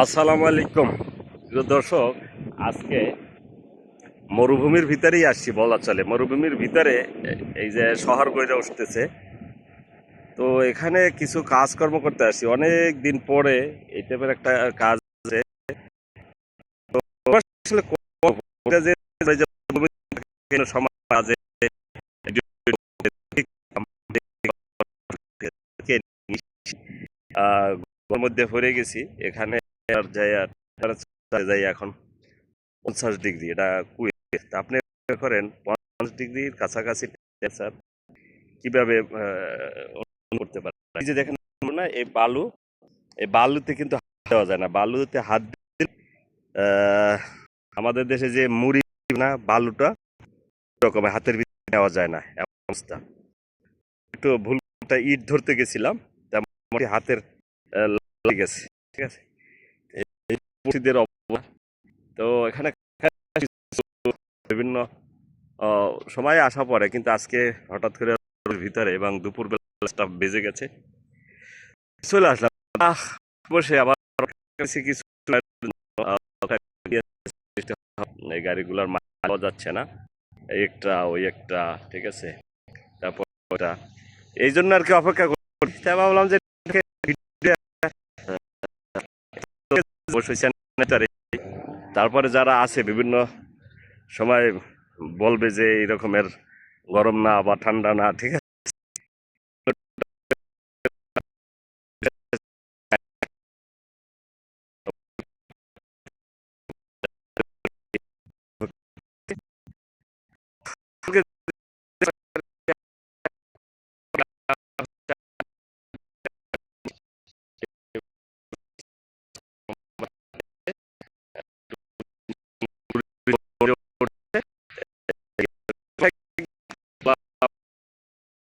আসসালামু আলাইকুম প্রিয় দর্শক। আজকে মরুভূমির ভিতরেই আসছি বলা চলে। মরুভূমির ভিতরে এই যে শহর গড়ে উঠতেছে, তো এখানে কিছু কাজকর্ম করতে আসছি অনেক দিন পরে। এই টাইপের একটা কাজ আছে। আসলে এটা যে এই যে মরুভূমির সমাজ কাজে ঘরের মধ্যে পড়ে গেছি এখানে। আর যাই এখন 50 ডিগ্রি, এটা কুয়েত। তা আপনি মনে করেন 50 ডিগ্রির কাছাকাছি টেম্পারেচার কিভাবে অনুভব করতে পারে? এই যে দেখেন না, এই বালু, এই বালুতে কিন্তু হাত দেওয়া যায় না। বালুতে হাত দিলে আহ, আমাদের দেশে যে মুড়ি না, বালুটা এরকম হাতের ভিতরে নেওয়া যায় না, এমন অবস্থা। একটু ভুল একটা ইট ধরতে গেছিলাম, তেমন হাতের লেগে গেছে। ঠিক আছে, এই পরিস্থিতির অবস্থা। তো এখানে বিভিন্ন সময়ে আসা পড়ে, কিন্তু আজকে হঠাৎ করে ভিতরে এবং দুপুর বেলা বেজে গেছে, চলে আসলাম। বসে আবার কিছু এই গাড়িগুলোর পাওয়া যাচ্ছে না, এই একটা ওই একটা, ঠিক আছে। তারপর ওটা, এই জন্য আর কি অপেক্ষা করি। তাই ভাবলাম যে তারপরে যারা আছে বিভিন্ন সময় বলবে যে এই রকমের গরম না বা ঠান্ডা না, ঠিক আছে।